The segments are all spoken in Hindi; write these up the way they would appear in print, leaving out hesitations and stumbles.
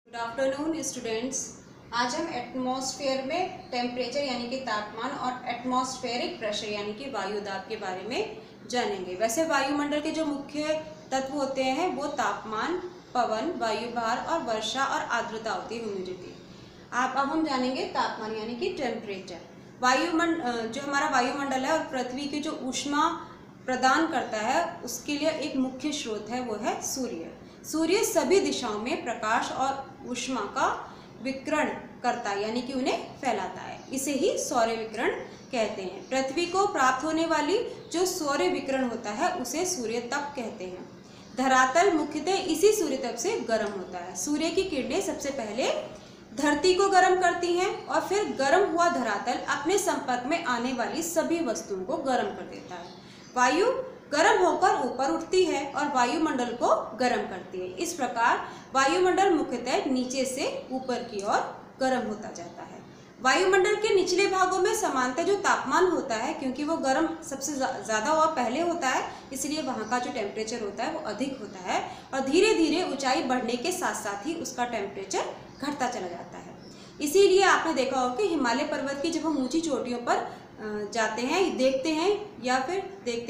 Good afternoon students. आज हम एटमॉस्फेयर में टेम्परेचर यानी कि तापमान और एटमॉस्फेरिक प्रेशर यानी कि वायु दाब के बारे में जानेंगे। वैसे वायुमंडल के जो मुख्य तत्व होते हैं वो तापमान, पवन, वायु भार और वर्षा और आर्द्रता होती है, ह्यूमिडिटी। अब हम जानेंगे तापमान यानी कि टेम्परेचर। जो हमारा वायुमंडल है और पृथ्वी की जो ऊष्मा प्रदान करता है उसके लिए एक मुख्य स्रोत है, वो है सूर्य। सूर्य सभी दिशाओं में प्रकाश और ऊष्मा का विकिरण करता है यानी कि उन्हें फैलाता है। इसे ही सौर विकिरण कहते हैं। पृथ्वी को प्राप्त होने वाली जो सौर विकिरण होता है उसे सूर्य तप कहते हैं। धरातल मुख्यतः इसी सूर्य तप से गर्म होता है। सूर्य की किरणें सबसे पहले धरती को गर्म करती हैं और फिर गर्म हुआ धरातल अपने संपर्क में आने वाली सभी वस्तुओं को गर्म कर देता है। वायु गर्म होकर ऊपर उठती है और वायुमंडल को गर्म करती है। इस प्रकार वायुमंडल मुख्यतः नीचे से ऊपर की ओर गर्म होता जाता है। वायुमंडल के निचले भागों में सामान्यतः जो तापमान होता है, क्योंकि वो गर्म सबसे ज़्यादा और पहले होता है, इसलिए वहाँ का जो टेम्परेचर होता है वो अधिक होता है और धीरे धीरे ऊंचाई बढ़ने के साथ साथ ही उसका टेम्परेचर घटता चला जाता है। इसीलिए आपने देखा होगा कि हिमालय पर्वत की जब हम ऊंची चोटियों पर जाते हैं, देखते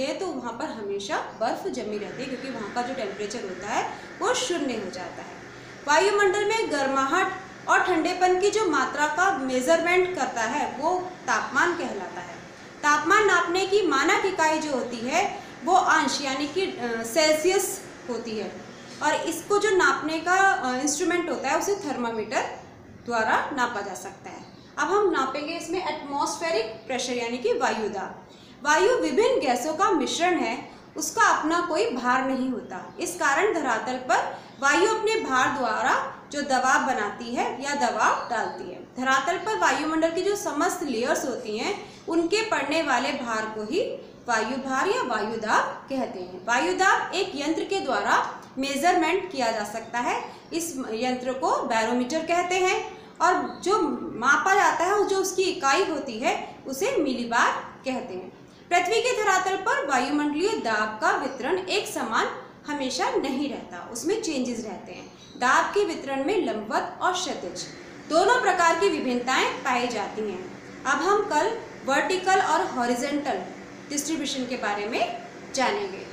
हैं तो वहाँ पर हमेशा बर्फ जमी रहती है, क्योंकि वहाँ का जो टेम्परेचर होता है वो शून्य हो जाता है। वायुमंडल में गर्माहट और ठंडेपन की जो मात्रा का मेजरमेंट करता है वो तापमान कहलाता है। तापमान नापने की मानक इकाई जो होती है वो अंश यानी कि सेल्सियस होती है और इसको जो नापने का इंस्ट्रूमेंट होता है उसे थर्मामीटर द्वारा नापा जा सकता है। अब हम नापेंगे इसमें एटमॉस्फेरिक प्रेशर यानी कि वायु दाब। वायु विभिन्न गैसों का मिश्रण है, उसका अपना कोई भार नहीं होता। इस कारण धरातल पर वायु अपने भार द्वारा जो दबाव बनाती है या दबाव डालती है। धरातल पर वायुमंडल की जो समस्त लेयर्स होती हैं उनके पड़ने वाले भार को ही वायु भार या वायु दाब कहते हैं। वायु दाब एक यंत्र के द्वारा मेजरमेंट किया जा सकता है। इस यंत्र को बैरोमीटर कहते हैं और जो मापा जाता है जो उसकी इकाई होती है उसे मिलीबार कहते हैं। पृथ्वी के धरातल पर वायुमंडलीय दाब का वितरण एक समान हमेशा नहीं रहता, उसमें चेंजेस रहते हैं। दाब के वितरण में लंबवत और क्षैतिज दोनों प्रकार की विभिन्नताएं पाई जाती हैं। अब हम कल वर्टिकल और हॉरिजॉन्टल डिस्ट्रीब्यूशन के बारे में जानेंगे।